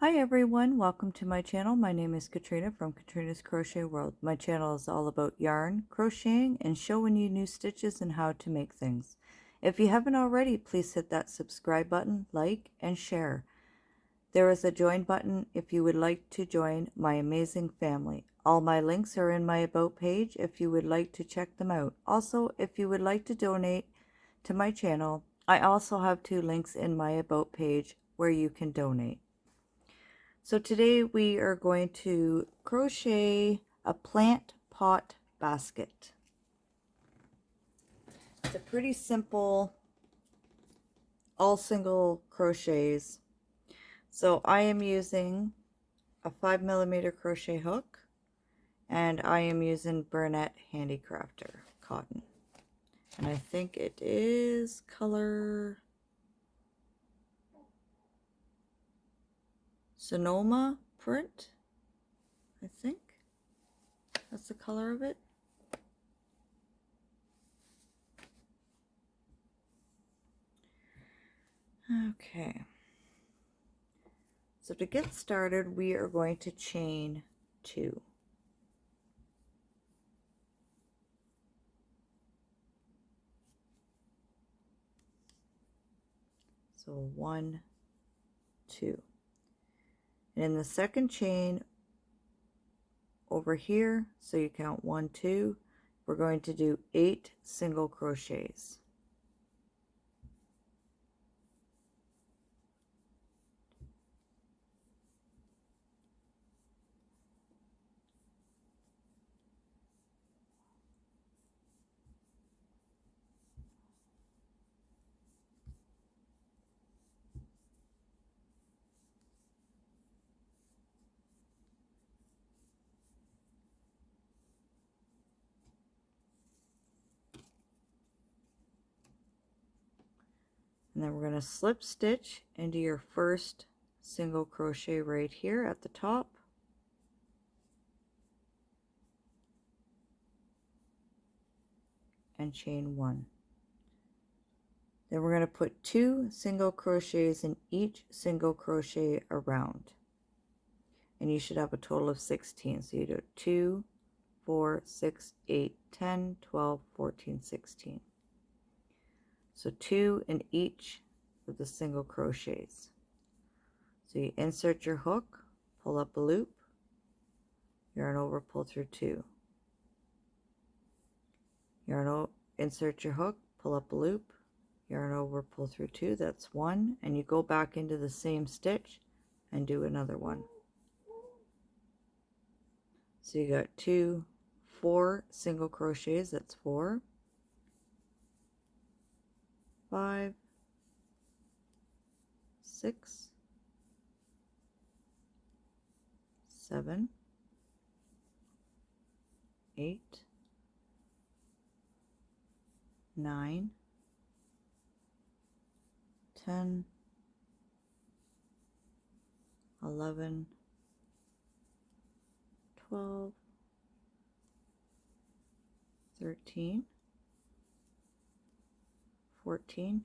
Hi everyone, welcome to my channel. My name is Katrina from Katrina's Crochet World. My channel is all about yarn, crocheting, and showing you new stitches and how to make things. If you haven't already, please hit that subscribe button, like, and share. There is a join button if you would like to join my amazing family. All my links are in my about page if you would like to check them out. Also, if you would like to donate to my channel, I also have 2 links in my about page where you can donate. So today we are going to crochet a plant pot basket. It's a pretty simple, all single crochets. So I am using a 5mm crochet hook, and I am using Bernat Handicrafter cotton. And I think it is color Sonoma print, I think. That's the color of it. Okay. So to get started, we are going to chain 2. So 1, 2. And in the second chain over here, so you count 1, 2, we're going to do 8 single crochets. And then we're going to slip stitch into your first single crochet right here at the top. And chain 1. Then we're going to put 2 single crochets in each single crochet around. And you should have a total of 16. So you do 2, 4, 6, 8, 10, 12, 14, 16. So 2 in each of the single crochets. So you insert your hook, pull up a loop, yarn over, pull through 2. Yarn over, insert your hook, pull up a loop, yarn over, pull through 2. That's 1, and you go back into the same stitch and do another one. So you got 2, 4 single crochets. That's 4, 5, 6, 7, 8, 9, 10, 11, 12, 13, 14,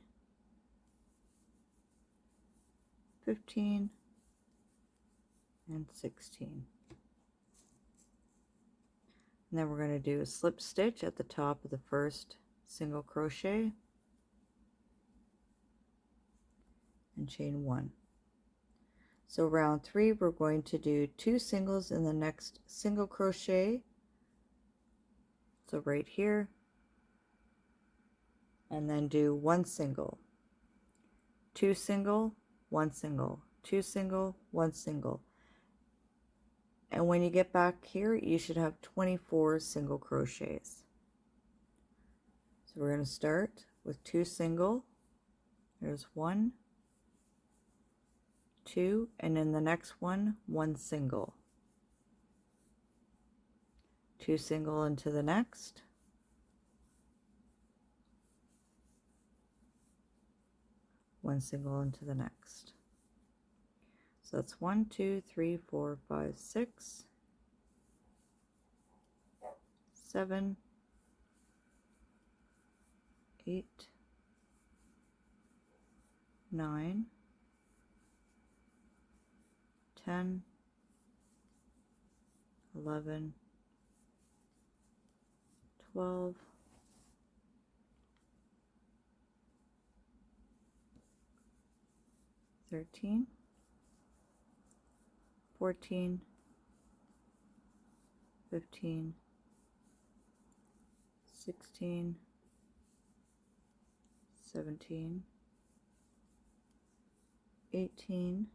15, and 16. And then we're going to do a slip stitch at the top of the first single crochet and chain 1. So round 3, we're going to do 2 singles in the next single crochet. So right here, and then do 1 single, 2 single, 1 single, 2 single, 1 single. And when you get back here, you should have 24 single crochets. So we're going to start with 2 single. There's 1, 2, and in the next one, 1 single. 2 single into the next. 1 single into the next. So that's 1, 2, 3, 4, 5, 6, 7, 8, 9, 10, 11, 12, 13, 14, 15, 16, 17, 18,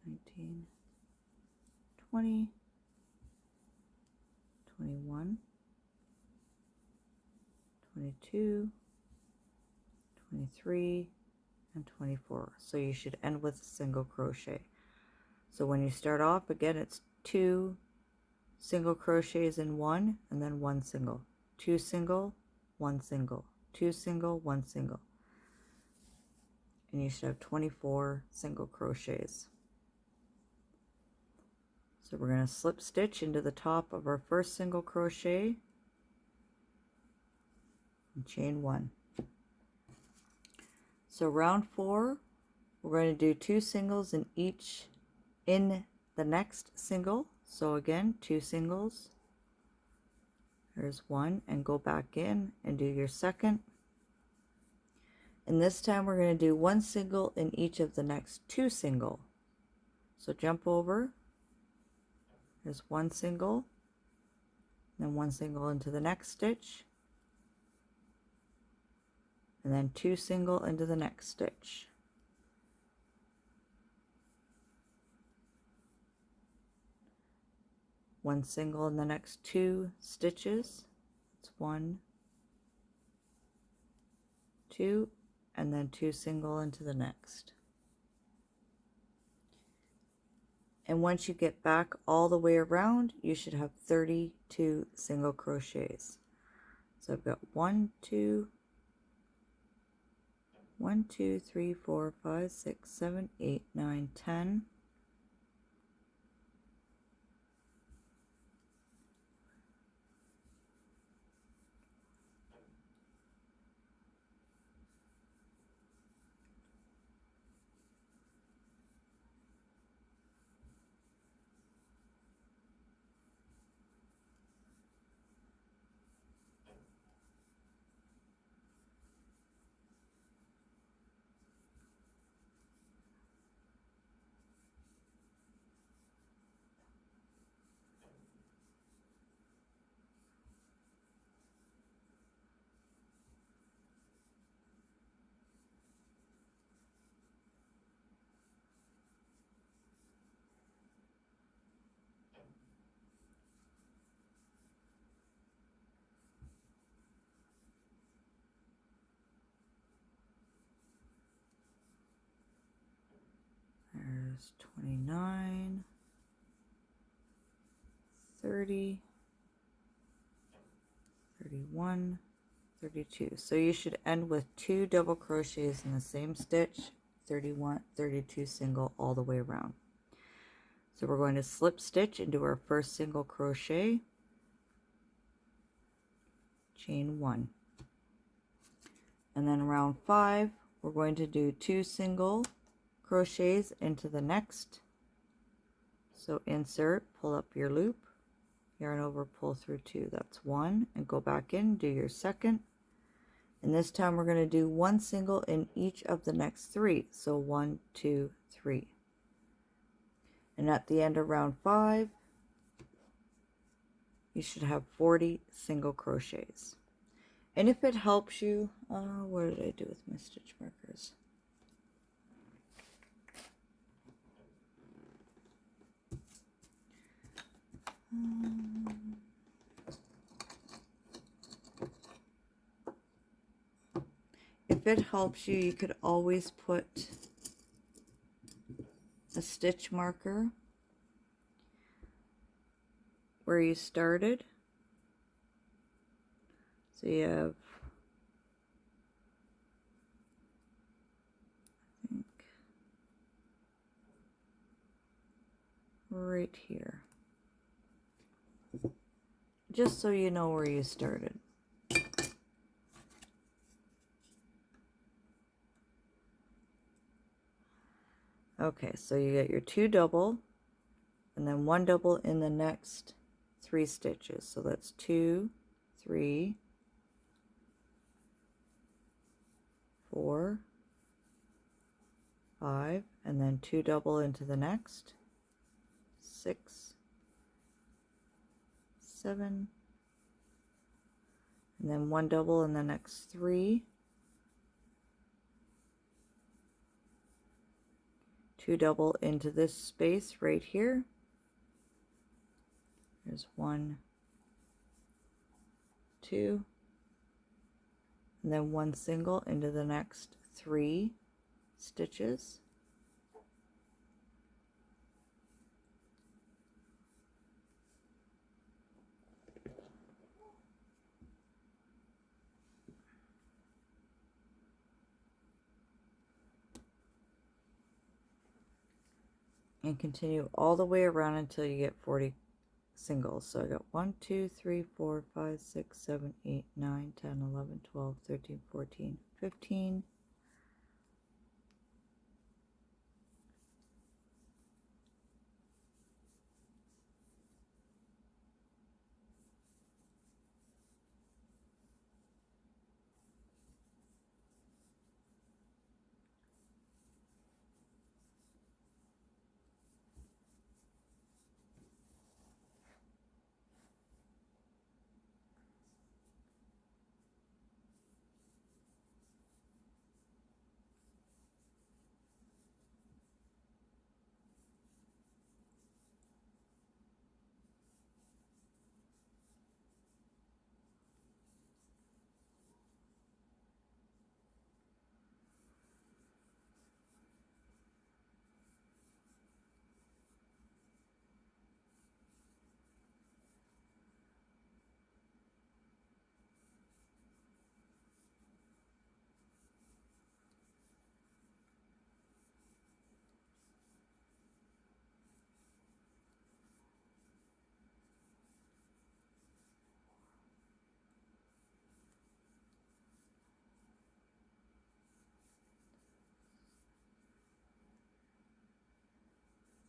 19, 20, 21, 22, 23, and 24. So you should end with a single crochet. So when you start off, again, it's 2 single crochets in one, and then 1 single, 2 single, 1 single, 2 single, 1 single, and you should have 24 single crochets. So we're going to slip stitch into the top of our first single crochet and chain 1. So round 4, we're going to do 2 singles in the next single. So again, 2 singles, there's 1, and go back in and do your second. And this time we're going to do 1 single in each of the next 2 single. So jump over, there's 1 single, then 1 single into the next stitch, and then 2 single into the next stitch. One single in the next 2 stitches. It's 1, 2, and then 2 single into the next. And once you get back all the way around, you should have 32 single crochets. So I've got 1, 2, 3, 4, 5, 6, 7, 8, 9, 10. There's 29, 30, 31, 32. So you should end with 2 double crochets in the same stitch, 31, 32 single all the way around. So we're going to slip stitch into our first single crochet, chain 1. And then round 5, we're going to do 2 single crochets into the next. So insert, pull up your loop, yarn over, pull through 2. That's 1, and go back in, do your second. And this time we're going to do 1 single in each of the next 3. So 1, 2, 3. And at the end of round 5, you should have 40 single crochets. And if it helps you, what did I do with my stitch markers? If it helps you, you could always put a stitch marker where you started. So you have, I think, right here. Just so you know where you started. Okay, so you get your 2 double and then 1 double in the next 3 stitches. So that's 2, 3, 4, 5, and then 2 double into the next 6, 7, and then 1 double in the next 3, 2 double into this space right here. There's 1, 2, and then 1 single into the next 3 stitches. And continue all the way around until you get 40 singles. So I got 1, 2, 3, 4, 5, 6, 7, 8, 9, 10, 11, 12, 13, 14, 15.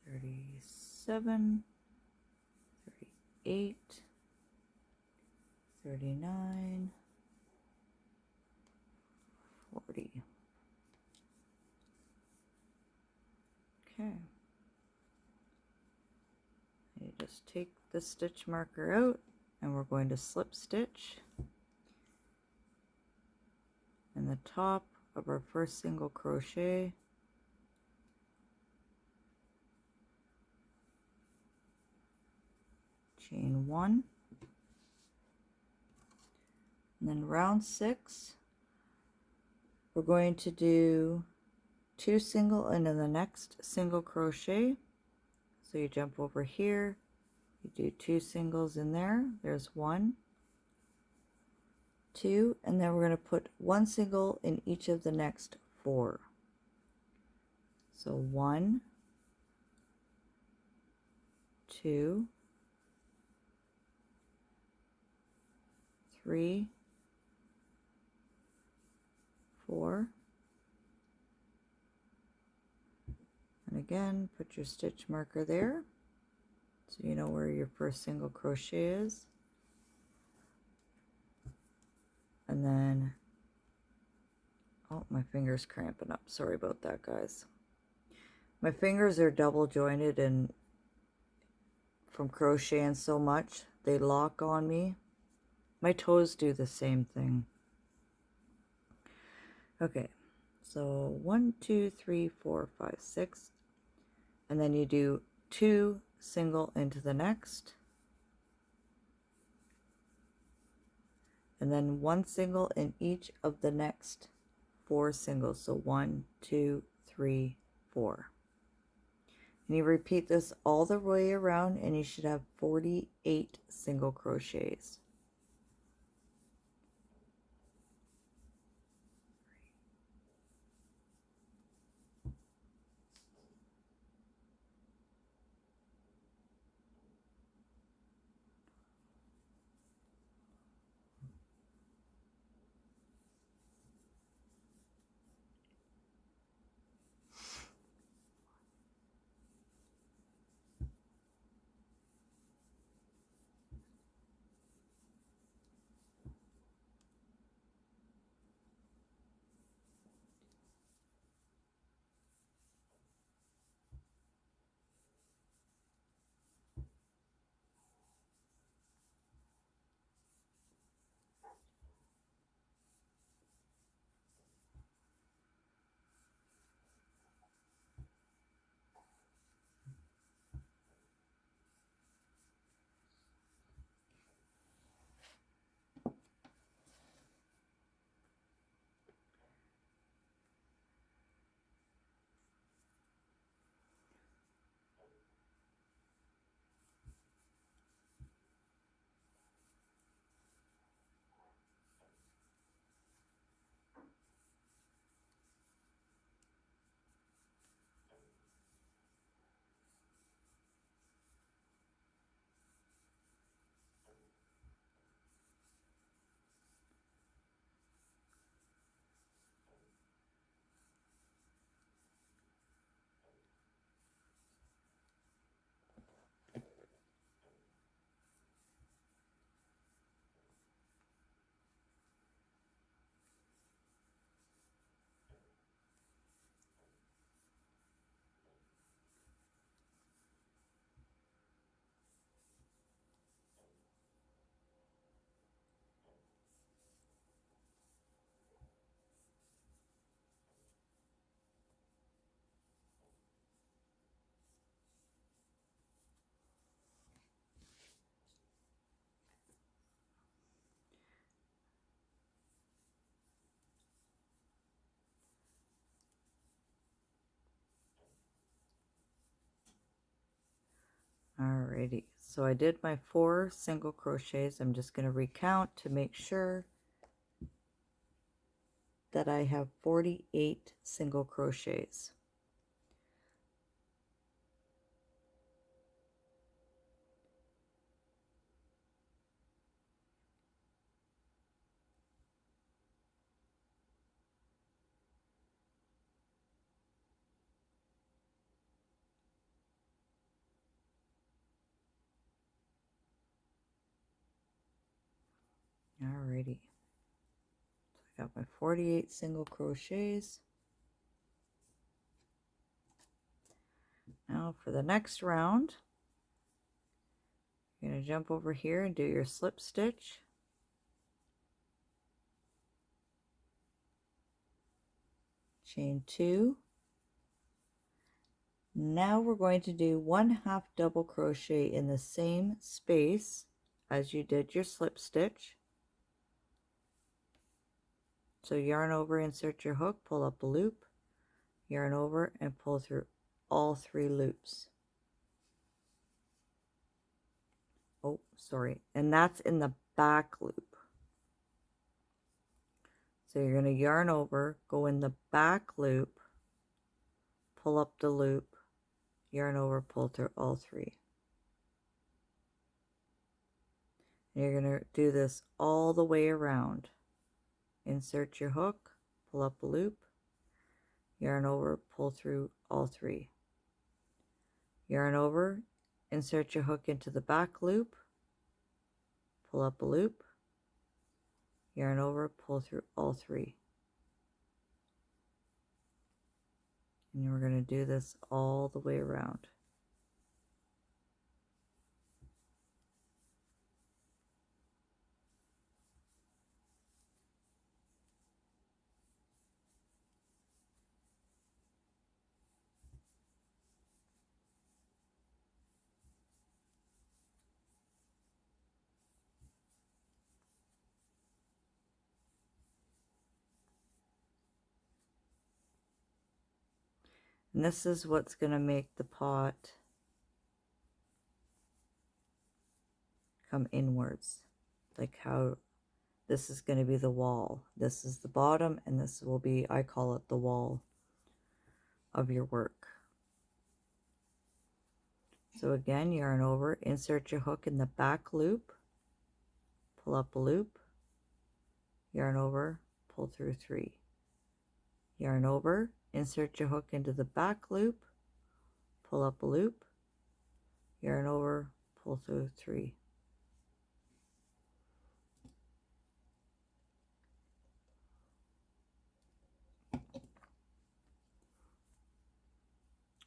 37, 38, 39, 40. Okay. You just take the stitch marker out and we're going to slip stitch in the top of our first single crochet. Chain 1, and then round 6 we're going to do 2 single into the next single crochet. So you jump over here, you do 2 singles in there, there's 1, 2, and then we're going to put 1 single in each of the next 4. So 1, 2, 3, 4, and again put your stitch marker there so you know where your first single crochet is, and then oh, my finger's cramping up, sorry about that guys. My fingers are double jointed and from crocheting so much they lock on me. My toes do the same thing. Okay, so 1, 2, 3, 4, 5, 6, and then you do 2 single into the next, and then 1 single in each of the next 4 singles. So 1, 2, 3, 4. And you repeat this all the way around and you should have 48 single crochets. Alrighty, so I did my 4 single crochets. I'm just going to recount to make sure that I have 48 single crochets. Alrighty, so I got my 48 single crochets. Now for the next round, you're going to jump over here and do your slip stitch. Chain 2. Now we're going to do 1/2 double crochet in the same space as you did your slip stitch. So yarn over, insert your hook, pull up a loop, yarn over and pull through all 3 loops. Oh, sorry, and that's in the back loop. So you're going to yarn over, go in the back loop, pull up the loop, yarn over, pull through all 3. And you're going to do this all the way around. Insert your hook, pull up a loop, yarn over, pull through all 3. Yarn over, insert your hook into the back loop, pull up a loop, yarn over, pull through all 3. And we're going to do this all the way around. And this is what's going to make the pot come inwards, like how this is going to be the wall. This is the bottom, and this will be, I call it the wall of your work. So again, yarn over, insert your hook in the back loop, pull up a loop, yarn over, pull through 3. Yarn over, insert your hook into the back loop, pull up a loop, yarn over, pull through 3.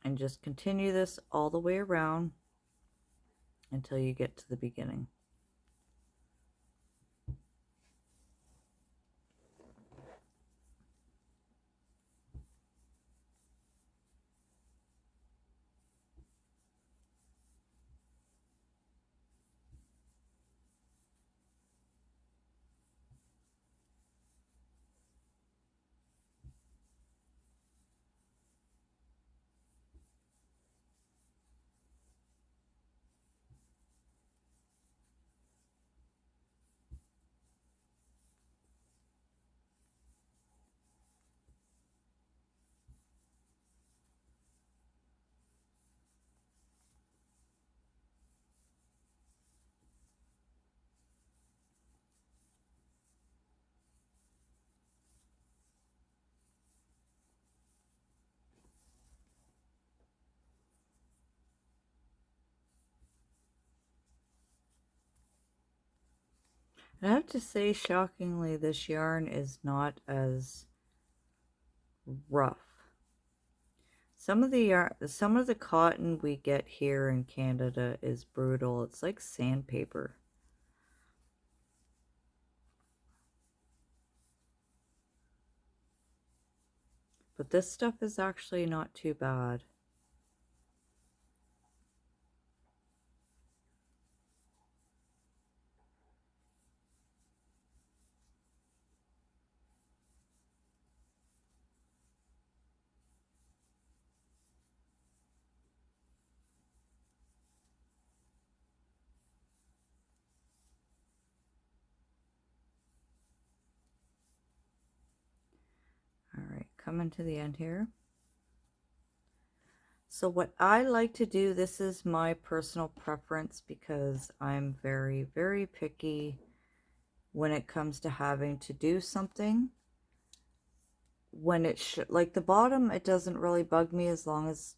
And just continue this all the way around until you get to the beginning. I have to say, shockingly, this yarn is not as rough. Some of the cotton we get here in Canada is brutal. It's like sandpaper. But this stuff is actually not too bad. coming to the end here. So what I like to do, this is my personal preference because I'm very, very picky when it comes to having to do something. When it like the bottom, it doesn't really bug me as long as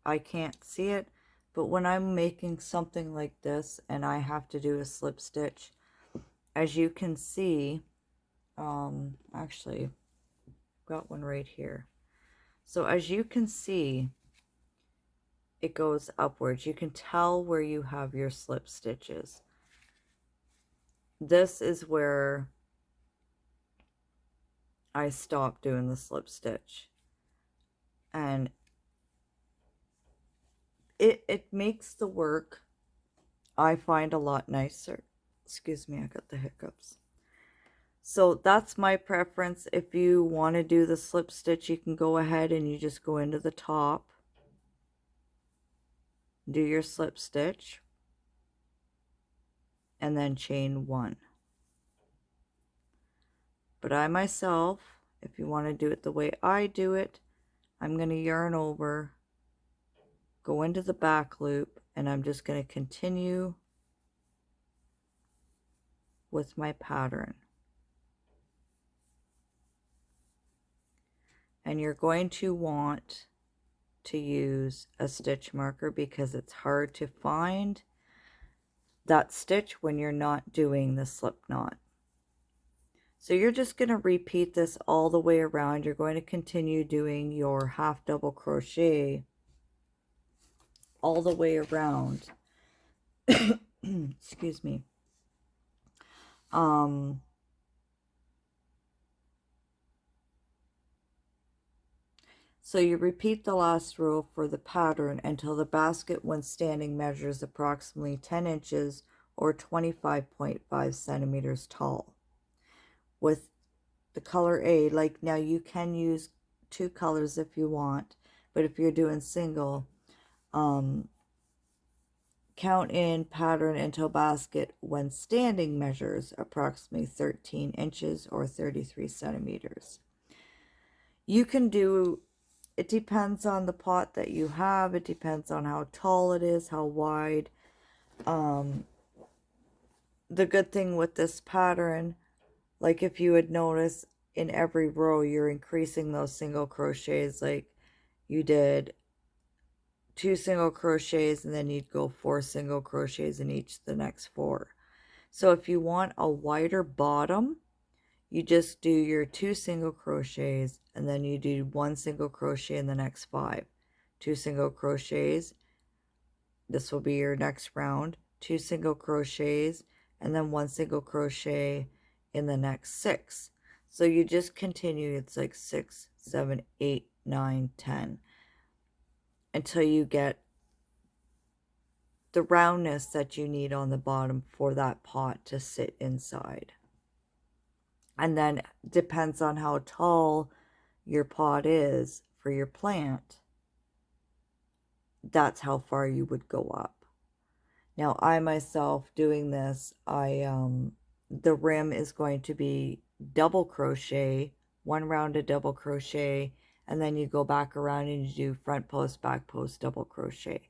I can't see it. But when I'm making something like this and I have to do a slip stitch, as you can see, actually got one right here. So as you can see, it goes upwards. You can tell where you have your slip stitches. This is where I stop doing the slip stitch. And it makes the work, I find, a lot nicer. Excuse me, I got the hiccups. So that's my preference. If you want to do the slip stitch, you can go ahead and you just go into the top, do your slip stitch, and then chain 1. But I myself, if you want to do it the way I do it, I'm going to yarn over, go into the back loop, and I'm just going to continue with my pattern. And you're going to want to use a stitch marker because it's hard to find that stitch when you're not doing the slip knot. So you're just going to repeat this all the way around. You're going to continue doing your half double crochet all the way around. Excuse me. So you repeat the last row for the pattern until the basket when standing measures approximately 10 inches or 25.5 centimeters tall. With the color A, like now you can use 2 colors if you want, but if you're doing single, count in pattern until basket when standing measures approximately 13 inches or 33 centimeters. You can do, it depends on the pot that you have, it depends on how tall it is, how wide. The good thing with this pattern, like if you would notice in every row you're increasing those single crochets, like you did 2 single crochets and then you'd go 4 single crochets in each the next 4. So if you want a wider bottom, you just do your 2 single crochets and then you do 1 single crochet in the next 5. 2 single crochets, this will be your next round, 2 single crochets, and then 1 single crochet in the next 6. So you just continue, it's like 6, 7, 8, 9, 10, until you get the roundness that you need on the bottom for that pot to sit inside. And then depends on how tall your pot is for your plant, that's how far you would go up. Now I myself doing this, the rim is going to be double crochet, 1 round of double crochet, and then you go back around and you do front post, back post, double crochet.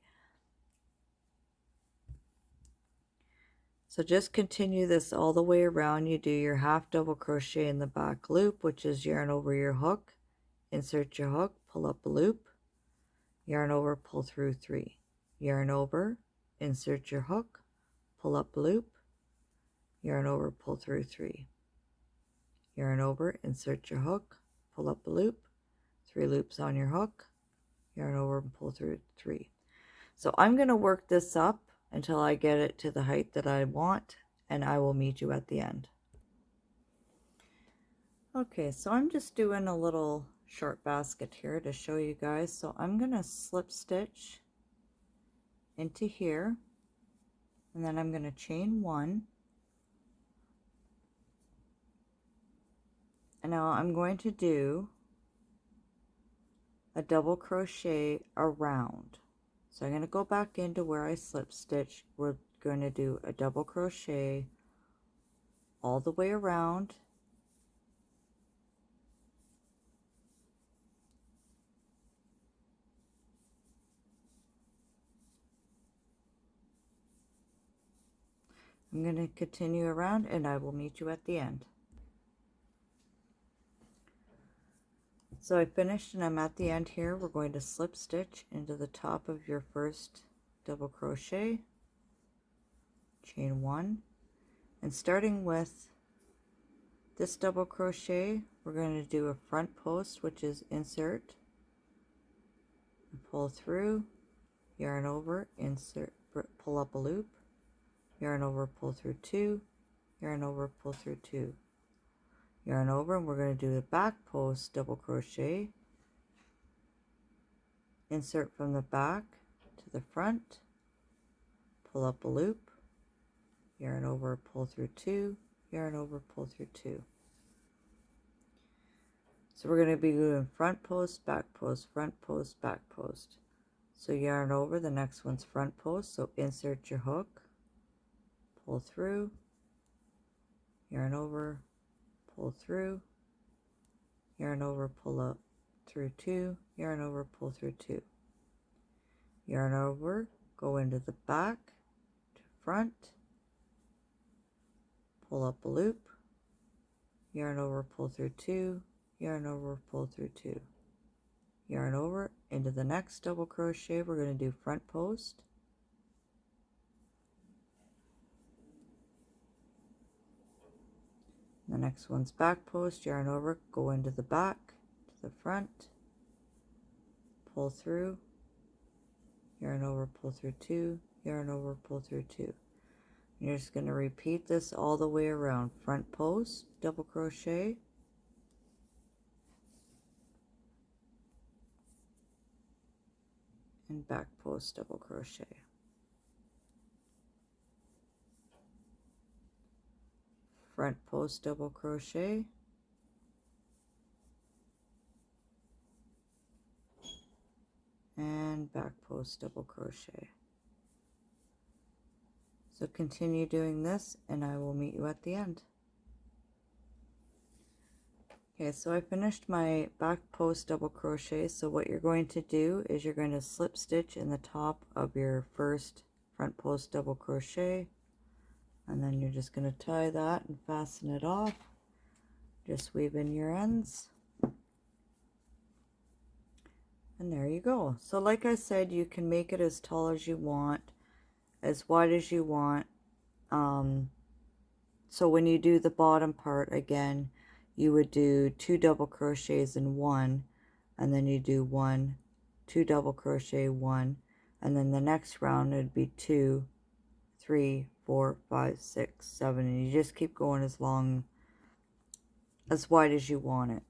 So just continue this all the way around. You do your half double crochet in the back loop, which is yarn over your hook, insert your hook, pull up a loop, yarn over, pull through 3, yarn over, insert your hook, pull up a loop, yarn over, pull through 3, yarn over, insert your hook, pull up a loop, 3 loops on your hook, yarn over and pull through 3. So I'm going to work this up until I get it to the height that I want, and I will meet you at the end. Okay, so I'm just doing a little short basket here to show you guys. So I'm going to slip stitch into here, and then I'm going to chain 1. And now I'm going to do a double crochet around. So I'm going to go back into where I slip stitch. We're going to do a double crochet all the way around, I'm going to continue around and I will meet you at the end. So I finished and I'm at the end here. We're going to slip stitch into the top of your first double crochet, chain 1, and starting with this double crochet, we're going to do a front post, which is insert, pull through, yarn over, insert, pull up a loop, yarn over, pull through 2, yarn over, pull through 2, yarn over, and we're going to do the back post double crochet, insert from the back to the front, pull up a loop, yarn over, pull through 2, yarn over, pull through 2. So we're going to be doing front post, back post, front post, back post. So yarn over, the next one's front post, so insert your hook, pull through, yarn over, pull through, yarn over, pull up through 2, yarn over, pull through 2. Yarn over, go into the back to front, pull up a loop, yarn over, pull through 2, yarn over, pull through 2. Yarn over into the next double crochet. We're going to do front post, the next one's back post, yarn over, go into the back to the front, pull through, yarn over, pull through 2, yarn over, pull through 2. You're just going to repeat this all the way around. Front post, double crochet, and back post double crochet. Front post double crochet, and back post double crochet. So continue doing this and I will meet you at the end. Okay, so I finished my back post double crochet. So what you're going to do is you're going to slip stitch in the top of your first front post double crochet, and then you're just going to tie that and fasten it off. Just weave in your ends, and there you go. So like I said, you can make it as tall as you want, as wide as you want. So when you do the bottom part again, you would do 2 double crochets in 1, and then you do 1, 2 double crochet, 1, and then the next round would be 2, 3, 4, 5, 6, 7, and you just keep going as long, as wide as you want it.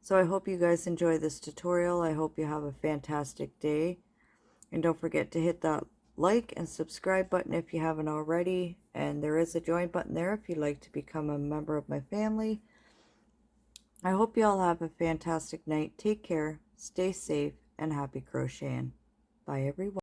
So I hope you guys enjoy this tutorial. I hope you have a fantastic day, and don't forget to hit that like and subscribe button if you haven't already, and there is a join button there if you'd like to become a member of my family. I hope you all have a fantastic night. Take care, stay safe, and happy crocheting. Bye everyone.